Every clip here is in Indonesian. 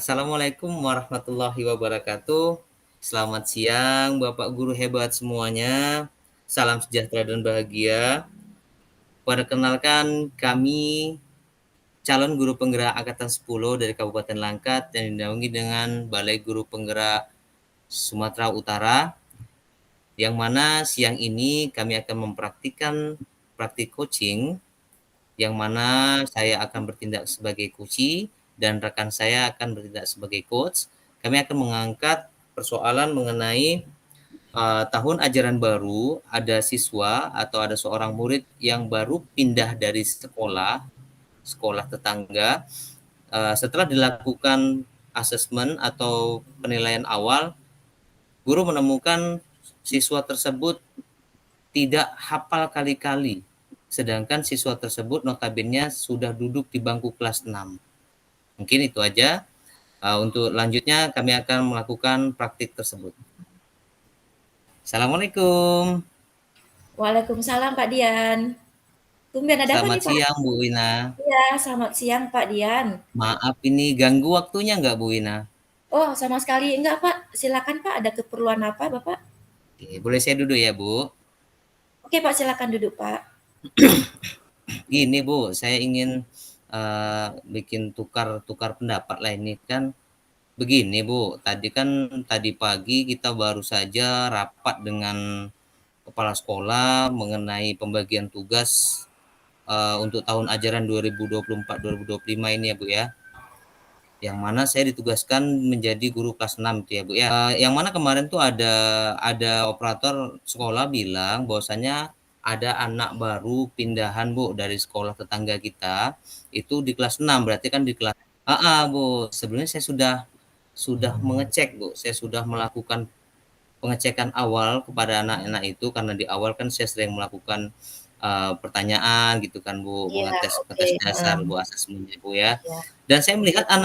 Assalamualaikum warahmatullahi wabarakatuh. Selamat siang Bapak guru hebat semuanya. Salam sejahtera dan bahagia. Perkenalkan kami calon guru penggerak angkatan 10 dari Kabupaten Langkat yang dinaungi dengan Balai Guru Penggerak Sumatera Utara, yang mana siang ini kami akan mempraktikkan praktik coaching, yang mana saya akan bertindak sebagai coachee dan rekan saya akan bertindak sebagai coach. Kami akan mengangkat persoalan mengenai tahun ajaran baru, ada siswa atau ada seorang murid yang baru pindah dari sekolah tetangga. Setelah dilakukan asesmen atau penilaian awal, guru menemukan siswa tersebut tidak hafal kali-kali, sedangkan siswa tersebut notabene sudah duduk di bangku kelas 6. Mungkin itu aja. Untuk lanjutnya kami akan melakukan praktik tersebut. Assalamualaikum. Waalaikumsalam Pak Dian. Tumben ada apa Selamat nih Pak? siang Bu Wina. Iya, selamat siang Pak Dian. Maaf ini ganggu waktunya nggak Bu Wina? Oh, sama sekali enggak Pak. Silakan Pak, ada keperluan apa Bapak? Oke, boleh saya duduk ya Bu? Oke Pak, silakan duduk Pak. Gini Bu, saya ingin bikin tukar pendapat lah ini kan. Begini Bu, tadi pagi kita baru saja rapat dengan kepala sekolah mengenai pembagian tugas untuk tahun ajaran 2024-2025 ini ya Bu ya. Yang mana saya ditugaskan menjadi guru kelas 6 itu ya Bu ya. Yang mana kemarin tuh ada operator sekolah bilang bahwasanya ada anak baru pindahan Bu dari sekolah tetangga kita itu di kelas 6, berarti kan di kelas Bu. Sebelumnya saya sudah mengecek Bu. Saya sudah melakukan pengecekan awal kepada anak-anak itu karena di awal kan saya sering melakukan pertanyaan gitu kan Bu, Iya, mengetes oke. ngetes dasar Heeh. Bu, asesmennya Bu ya. Ya, Dan saya oke melihat Pak.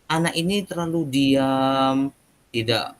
anak ini terlalu diam, tidak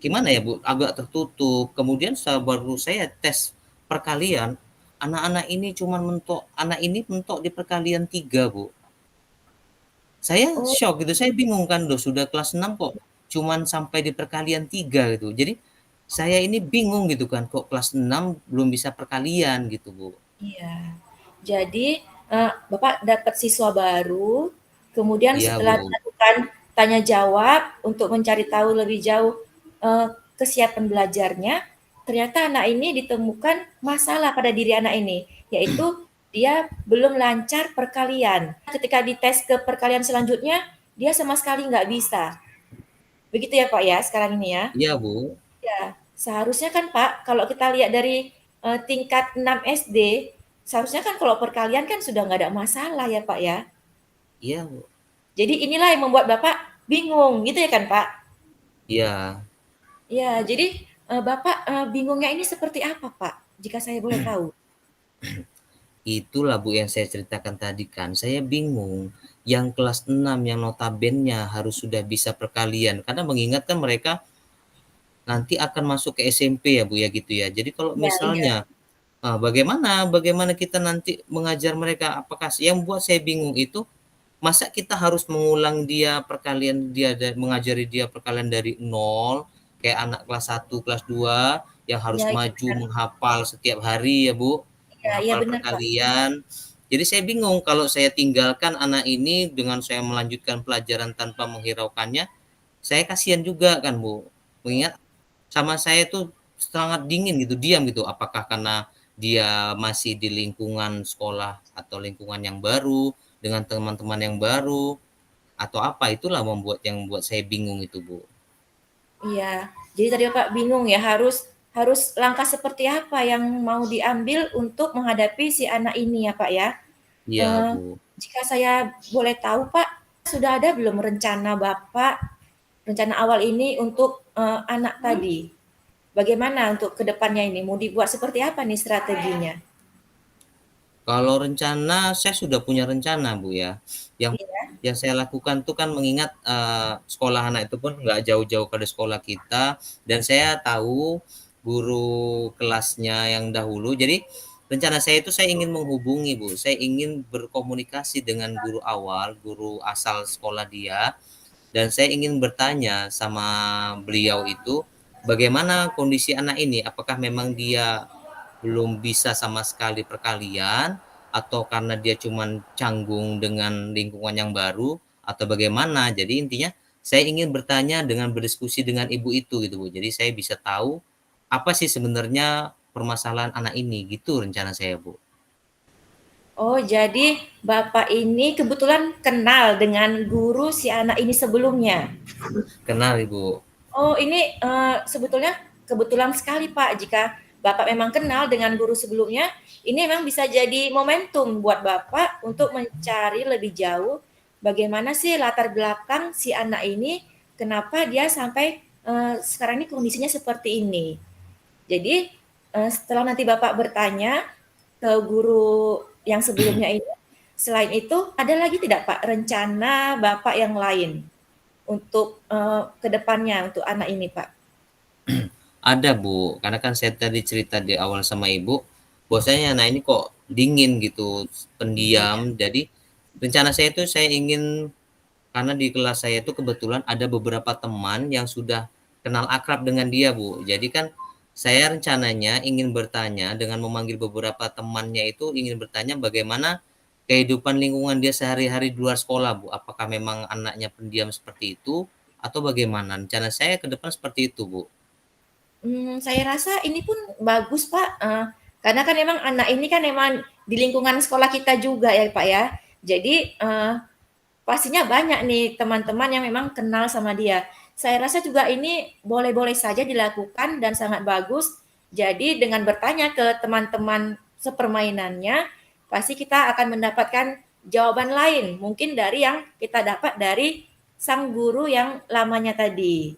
gimana ya Bu, agak tertutup. Kemudian baru saya tes perkalian, anak ini mentok di perkalian 3 Bu. Saya Oh, shock gitu, saya bingung kan, loh sudah kelas 6 kok cuman sampai di perkalian 3 gitu. Jadi saya ini bingung gitu kan, kok kelas 6 belum bisa perkalian gitu Bu. iya. Jadi, Bapak dapat siswa baru, kemudian Iya setelah Bu. dilakukan tanya jawab untuk mencari tahu lebih jauh, kesiapan belajarnya, ternyata anak ini ditemukan masalah pada diri anak ini, yaitu dia belum lancar perkalian. Ketika dites ke perkalian selanjutnya, dia sama sekali nggak bisa. Begitu ya Pak ya, sekarang ini ya? Iya Bu. Ya, seharusnya kan Pak, kalau kita lihat dari tingkat 6 SD, seharusnya kan kalau perkalian kan sudah nggak ada masalah ya Pak ya. Iya Bu. Jadi inilah yang membuat Bapak bingung gitu ya kan Pak? Iya. Ya, jadi Bapak bingungnya ini seperti apa Pak? Jika saya boleh tahu. Itulah Bu yang saya ceritakan tadi kan, saya bingung. Yang kelas 6 yang notabene harus sudah bisa perkalian, karena mengingatkan mereka nanti akan masuk ke SMP ya Bu ya gitu ya. Jadi kalau Ya, iya. misalnya bagaimana kita nanti mengajar mereka? Apakah yang buat saya bingung itu, masa kita harus mengulang mengajari dia perkalian dari nol, kayak anak kelas 1 kelas 2 yang harus Ya, iya maju benar. menghafal setiap hari ya, Bu, Iya, iya menghafal benar Pak. perkalian. Jadi saya bingung kalau saya tinggalkan anak ini dengan saya melanjutkan pelajaran tanpa menghiraukannya, saya kasihan juga kan, Bu. Mengingat sama saya tuh sangat dingin gitu, diam gitu. Apakah karena dia masih di lingkungan sekolah atau lingkungan yang baru, dengan teman-teman yang baru, atau apa, itulah yang membuat saya bingung itu, Bu. Iya. Jadi tadi Bapak bingung ya harus harus langkah seperti apa yang mau diambil untuk menghadapi si anak ini ya Pak ya. Iya, Eee, Bu. Jika saya boleh tahu, Pak, sudah ada belum rencana Bapak, rencana awal ini untuk, anak tadi? Bagaimana untuk ke depannya ini, mau dibuat seperti apa nih strateginya? Kalau rencana, saya sudah punya rencana, Bu, ya. Yang Iya, yang saya lakukan tuh kan mengingat, sekolah anak itu pun nggak jauh-jauh dari sekolah kita, dan saya tahu guru kelasnya yang dahulu. Jadi rencana saya itu saya ingin menghubungi Bu, saya ingin berkomunikasi dengan guru awal, guru asal sekolah dia, dan saya ingin bertanya sama beliau itu, bagaimana kondisi anak ini? Apakah memang dia belum bisa sama sekali perkalian, atau karena dia cuman canggung dengan lingkungan yang baru, atau bagaimana? Jadi intinya saya ingin bertanya dengan berdiskusi dengan ibu itu gitu Bu. Jadi saya bisa tahu apa sih sebenarnya permasalahan anak ini gitu rencana saya Bu. Oh, jadi Bapak ini kebetulan kenal dengan guru si anak ini sebelumnya? Kenal Ibu. Oh, ini, sebetulnya kebetulan sekali, Pak, jika Bapak memang kenal dengan guru sebelumnya, ini memang bisa jadi momentum buat Bapak untuk mencari lebih jauh bagaimana sih latar belakang si anak ini, kenapa dia sampai, sekarang ini kondisinya seperti ini. Jadi, setelah nanti Bapak bertanya ke guru yang sebelumnya ini, selain itu ada lagi tidak, Pak, rencana Bapak yang lain untuk, ke depannya untuk anak ini, Pak? Ada Bu, karena kan saya tadi cerita di awal sama Ibu, bahwasanya anak ini kok dingin gitu, Iya. pendiam. Jadi rencana saya itu saya ingin, karena di kelas saya itu kebetulan ada beberapa teman yang sudah kenal akrab dengan dia Bu. Jadi kan saya rencananya ingin bertanya dengan memanggil beberapa temannya itu, ingin bertanya bagaimana kehidupan lingkungan dia sehari-hari di luar sekolah Bu. Apakah memang anaknya pendiam seperti itu atau bagaimana? Rencana saya ke depan seperti itu Bu. Saya rasa ini pun bagus, Pak, karena kan memang anak ini kan memang di lingkungan sekolah kita juga ya, Pak, ya. Jadi, pastinya banyak nih teman-teman yang memang kenal sama dia. Saya rasa juga ini boleh-boleh saja dilakukan dan sangat bagus. Jadi dengan bertanya ke teman-teman sepermainannya, pasti kita akan mendapatkan jawaban lain, mungkin dari yang kita dapat dari sang guru yang lamanya tadi.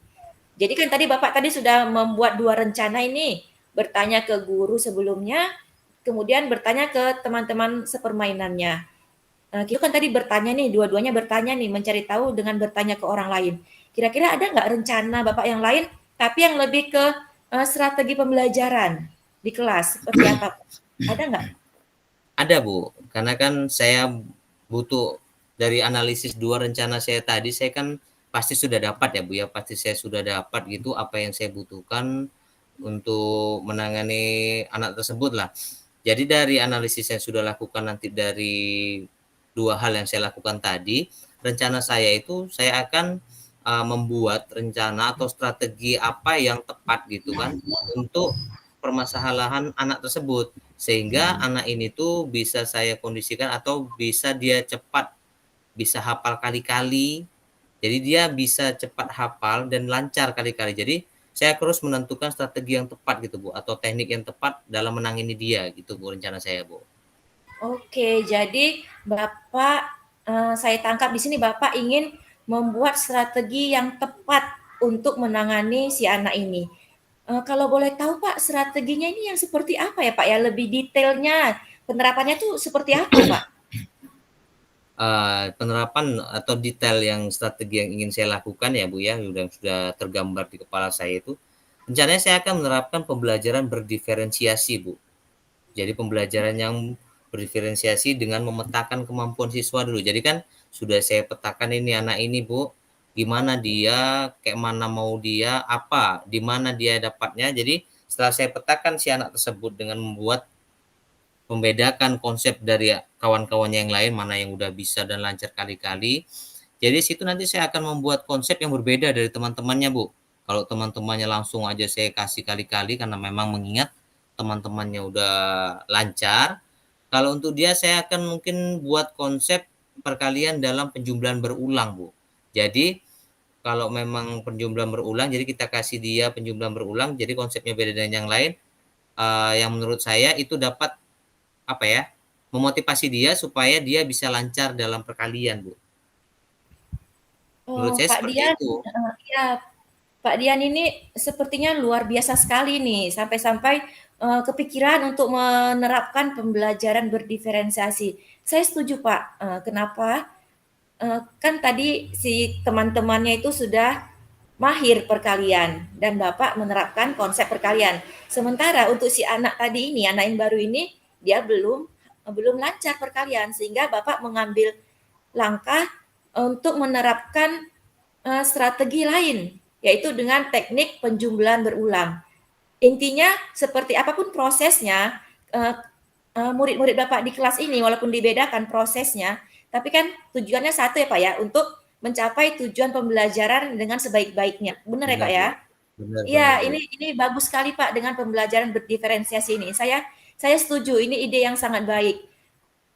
Jadi kan tadi Bapak tadi sudah membuat 2 rencana ini, bertanya ke guru sebelumnya, kemudian bertanya ke teman-teman sepermainannya. Kita kan tadi bertanya nih, dua-duanya bertanya nih, mencari tahu dengan bertanya ke orang lain. Kira-kira ada nggak rencana Bapak yang lain, tapi yang lebih ke strategi pembelajaran di kelas, seperti apa? Ada nggak? Ada Bu, karena kan saya butuh dari analisis 2 rencana saya tadi, saya kan pasti sudah dapat ya Bu ya, pasti saya sudah dapat gitu apa yang saya butuhkan untuk menangani anak tersebut lah. Jadi dari analisis yang sudah lakukan nanti dari 2 hal yang saya lakukan tadi, rencana saya itu saya akan, membuat rencana atau strategi apa yang tepat gitu kan, untuk permasalahan anak tersebut. Sehingga anak ini tuh bisa saya kondisikan atau bisa dia cepat, bisa hafal kali-kali. Jadi dia bisa cepat hafal dan lancar kali-kali. Jadi saya terus menentukan strategi yang tepat gitu Bu, atau teknik yang tepat dalam menangani dia gitu Bu, rencana saya Bu. Oke, jadi Bapak, saya tangkap di sini Bapak ingin membuat strategi yang tepat untuk menangani si anak ini. Kalau boleh tahu Pak, strateginya ini yang seperti apa ya Pak ya? Lebih detailnya, penerapannya tuh seperti apa Pak? Penerapan atau detail yang strategi yang ingin saya lakukan ya Bu ya, sudah tergambar di kepala saya itu, rencananya saya akan menerapkan pembelajaran berdiferensiasi Bu. Jadi pembelajaran yang berdiferensiasi dengan memetakan kemampuan siswa dulu. Jadi kan sudah saya petakan ini anak ini Bu, gimana dia, kayak mana mau dia, apa, di mana dia dapatnya. Jadi setelah saya petakan si anak tersebut dengan membuat membedakan konsep dari kawan-kawannya yang lain, mana yang udah bisa dan lancar kali-kali. Jadi situ nanti saya akan membuat konsep yang berbeda dari teman-temannya Bu. Kalau teman-temannya langsung aja saya kasih kali-kali karena memang mengingat teman-temannya udah lancar. Kalau untuk dia saya akan mungkin buat konsep perkalian dalam penjumlahan berulang Bu. Jadi kalau memang penjumlahan berulang, jadi kita kasih dia penjumlahan berulang, jadi konsepnya beda dengan yang lain. Yang menurut saya itu dapat apa ya, memotivasi dia supaya dia bisa lancar dalam perkalian Bu. Menurut Oh, saya Pak seperti Dian, itu. iya, Pak Dian ini sepertinya luar biasa sekali nih, sampai-sampai kepikiran untuk menerapkan pembelajaran berdiferensiasi. Saya setuju, Pak. Kenapa? Kan tadi si teman-temannya itu sudah mahir perkalian dan Bapak menerapkan konsep perkalian. Sementara untuk si anak tadi ini, anak yang baru ini, dia belum lancar perkalian, sehingga Bapak mengambil langkah untuk menerapkan strategi lain, yaitu dengan teknik penjumlahan berulang. Intinya seperti apapun prosesnya, murid-murid Bapak di kelas ini walaupun dibedakan prosesnya, tapi kan tujuannya satu ya Pak ya, untuk mencapai tujuan pembelajaran dengan sebaik-baiknya. Benar ya Benar, Pak ya? Bu. Benar Iya, benar, Bu. ini bagus sekali Pak dengan pembelajaran berdiferensiasi ini. Saya setuju, ini ide yang sangat baik.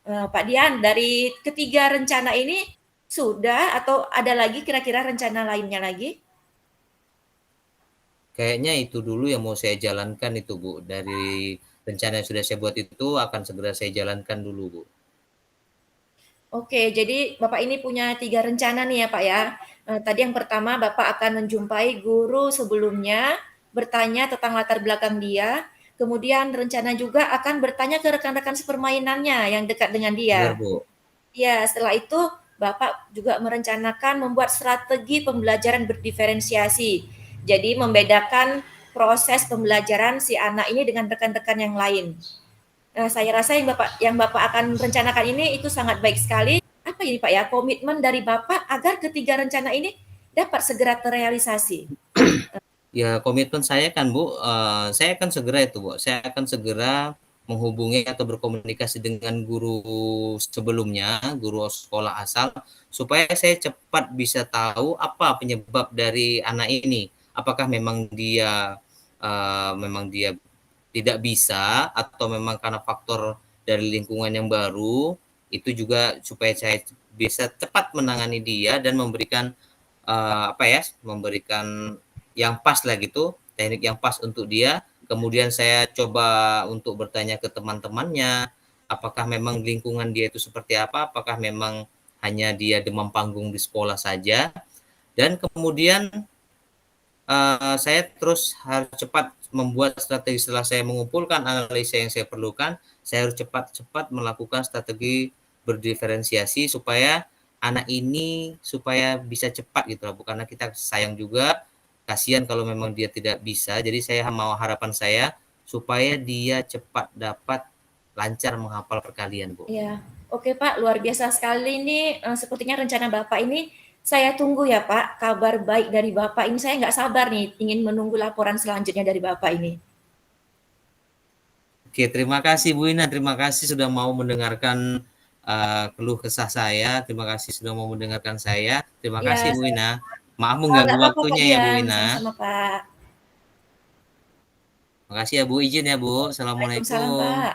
Pak Dian, dari ketiga rencana ini sudah atau ada lagi kira-kira rencana lainnya lagi? Kayaknya itu dulu yang mau saya jalankan itu, Bu. Dari rencana yang sudah saya buat itu akan segera saya jalankan dulu, Bu. Oke, jadi Bapak ini punya 3 rencana nih ya, Pak, ya. Tadi yang pertama Bapak akan menjumpai guru sebelumnya, bertanya tentang latar belakang dia, kemudian rencana juga akan bertanya ke rekan-rekan sepermainannya yang dekat dengan Benar, dia. Bu. Ya, setelah itu Bapak juga merencanakan membuat strategi pembelajaran berdiferensiasi. Jadi membedakan proses pembelajaran si anak ini dengan rekan-rekan yang lain. Saya rasa yang Bapak akan rencanakan ini itu sangat baik sekali. Apa ini Pak ya, komitmen dari Bapak agar ketiga rencana ini dapat segera terrealisasi. Ya, komitmen saya kan, Bu, saya akan segera itu, Bu, saya akan segera menghubungi atau berkomunikasi dengan guru sebelumnya, guru sekolah asal, supaya saya cepat bisa tahu apa penyebab dari anak ini. Apakah memang dia tidak bisa atau memang karena faktor dari lingkungan yang baru, itu juga supaya saya bisa cepat menangani dia dan memberikan, memberikan yang pas lah gitu, teknik yang pas untuk dia. Kemudian saya coba untuk bertanya ke teman-temannya, apakah memang lingkungan dia itu seperti apa, apakah memang hanya dia demam panggung di sekolah saja. Dan kemudian saya terus harus cepat membuat strategi setelah saya mengumpulkan analisa yang saya perlukan, saya harus cepat-cepat melakukan strategi berdiferensiasi supaya anak ini supaya bisa cepat gitu lah, karena kita sayang juga, kasihan kalau memang dia tidak bisa. Jadi saya mau harapan saya supaya dia cepat dapat lancar menghafal perkalian, Bu. Ya, oke Pak, luar biasa sekali nih. Sepertinya rencana Bapak ini saya tunggu ya Pak, kabar baik dari Bapak ini. Saya nggak sabar nih, ingin menunggu laporan selanjutnya dari Bapak ini. Oke, terima kasih Bu Ina, terima kasih sudah mau mendengarkan keluh kesah saya, terima kasih sudah mau mendengarkan saya, terima Ya, kasih Bu Ina. Maaf oh, mengganggu nggak apa-apa Pak waktunya ya Bu Dian, Ina. sama-sama Pak. Makasih ya Bu, izin ya Bu. Waalaikumsalam Assalamualaikum. Pak.